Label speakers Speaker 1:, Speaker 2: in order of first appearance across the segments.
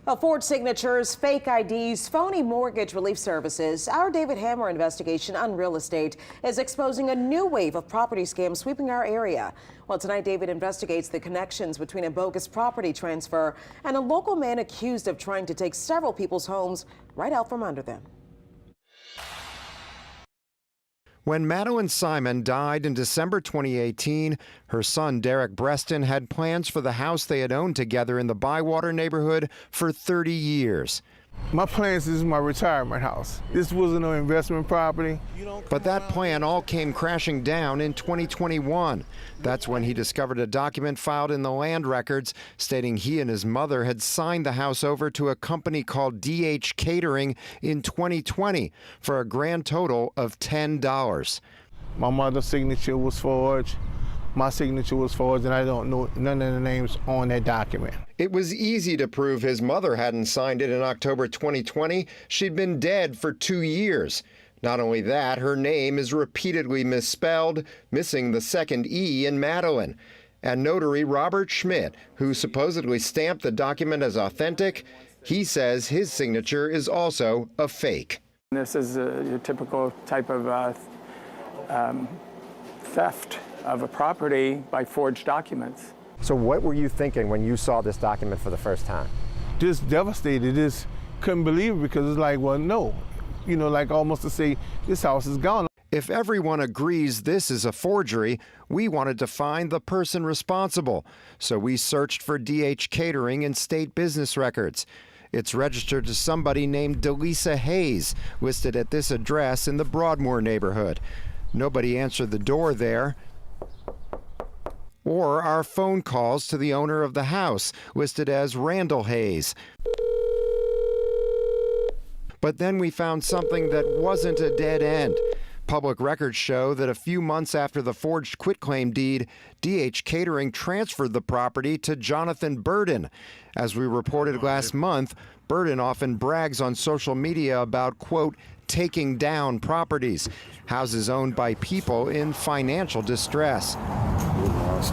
Speaker 1: Forged signatures, fake IDs, phony mortgage relief services. Our David Hammer investigation on real estate is exposing a new wave of property scams sweeping our area. Well, tonight, David investigates the connections between a bogus property transfer and a local man accused of trying to take several people's homes right out from under them.
Speaker 2: When Madeline Simon died in December 2018, her son Derek Breston had plans for the house they had owned together in the Bywater neighborhood for 30 years.
Speaker 3: My plans is my retirement house. This wasn't an investment property.
Speaker 2: But that plan all came crashing down in 2021. That's when he discovered a document filed in the land records stating he and his mother had signed the house over to a company called DH Catering in 2020 for a grand total of $10.
Speaker 3: My mother's signature was forged. My signature was forged, and I don't know none of the names on that document.
Speaker 2: It was easy to prove his mother hadn't signed it in October 2020. She'd been dead for 2 years. Not only that, her name is repeatedly misspelled, missing the second E in Madeline. And notary Robert Schmidt, who supposedly stamped the document as authentic, he says his signature is also a fake.
Speaker 4: This is a typical type of theft of a property by forged documents.
Speaker 5: So what were you thinking when you saw this document for the first time?
Speaker 3: Just devastated, just couldn't believe it, because it's like, well, no. You know, like almost to say, this house is gone.
Speaker 2: If everyone agrees this is a forgery, we wanted to find the person responsible. So we searched for DH Catering in state business records. It's registered to somebody named Delisa Hayes, listed at this address in the Broadmoor neighborhood. Nobody answered the door there, or our phone calls to the owner of the house, listed as Randall Hayes. But then we found something that wasn't a dead end. Public records show that a few months after the forged quitclaim deed, DH Catering transferred the property to Jonathan Burden. As we reported last month, Burden often brags on social media about, quote, taking down properties, houses owned by people in financial distress.
Speaker 6: I'm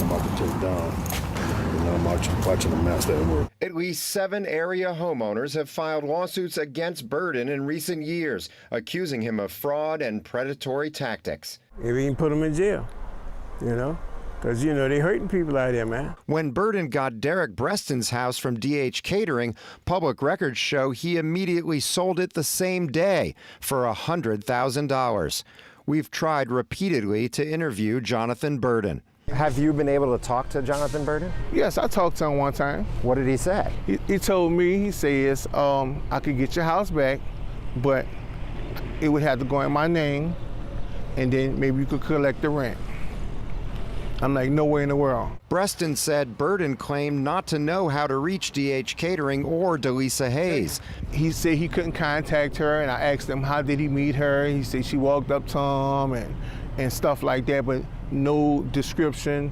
Speaker 6: about to take down. I'm watching the master at work.
Speaker 2: At least 7 area homeowners have filed lawsuits against Burden in recent years, accusing him of fraud and predatory tactics.
Speaker 3: Maybe even put them in jail, you know? Because, you know, they hurting people out there, man.
Speaker 2: When Burden got Derek Breston's house from DH Catering, public records show he immediately sold it the same day for $100,000. We've tried repeatedly to interview Jonathan Burden.
Speaker 5: Have you been able to talk to Jonathan Burden?
Speaker 3: Yes, I talked to him one time.
Speaker 5: What did he say?
Speaker 3: He told me, he says, I could get your house back, but it would have to go in my name, and then maybe you could collect the rent. I'm like, no way in the world.
Speaker 2: Breston said Burden claimed not to know how to reach DH Catering or Delisa Hayes.
Speaker 3: He said he couldn't contact her, and I asked him how did he meet her. He said she walked up to him and stuff like that, but no description,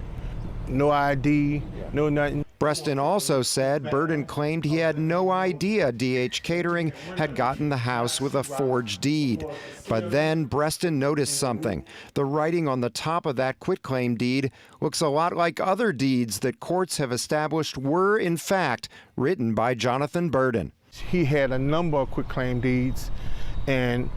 Speaker 3: no ID, no nothing.
Speaker 2: Breston also said Burden claimed he had no idea DH Catering had gotten the house with a forged deed. But then Breston noticed something. The writing on the top of that quitclaim deed looks a lot like other deeds that courts have established were, in fact, written by Jonathan Burden.
Speaker 3: He had a number of quitclaim deeds, and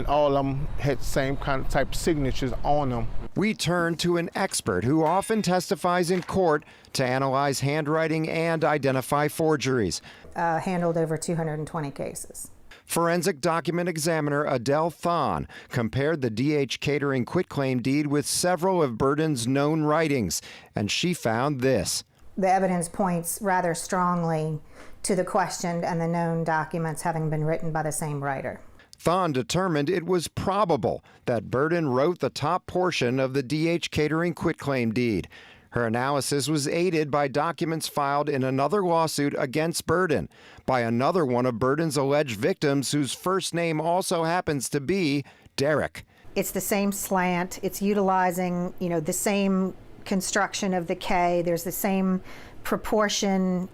Speaker 3: all of them had the same kind of type of signatures on them.
Speaker 2: We turned to an expert who often testifies in court to analyze handwriting and identify forgeries.
Speaker 7: Handled over 220 cases.
Speaker 2: Forensic document examiner Adele Thon compared the DH Catering quitclaim deed with several of Burden's known writings, and she found this.
Speaker 7: The evidence points rather strongly to the questioned and the known documents having been written by the same writer.
Speaker 2: Thon determined it was probable that Burden wrote the top portion of the DH Catering quitclaim deed. Her analysis was aided by documents filed in another lawsuit against Burden by another one of Burden's alleged victims, whose first name also happens to be Derek.
Speaker 7: It's the same slant. It's utilizing, you know, the same construction of the K. There's the same proportion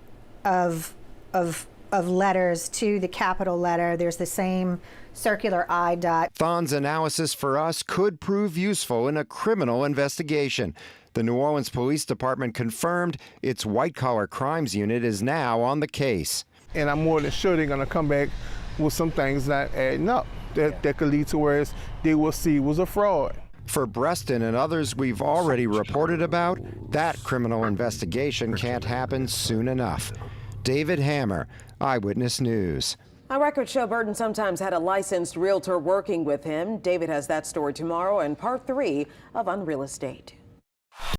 Speaker 7: of of letters to the capital letter. There's the same circular I dot.
Speaker 2: Thon's analysis for us could prove useful in a criminal investigation. The New Orleans Police Department confirmed its white-collar crimes unit is now on the case.
Speaker 3: And I'm more than sure they're going to come back with some things not adding up that could lead to where they will see was a fraud.
Speaker 2: For Breston and others we've already reported about, that criminal investigation can't happen soon enough. David Hammer, Eyewitness News.
Speaker 1: Our records show Burton sometimes had a licensed realtor working with him. David has that story tomorrow in part 3 of Unreal Estate.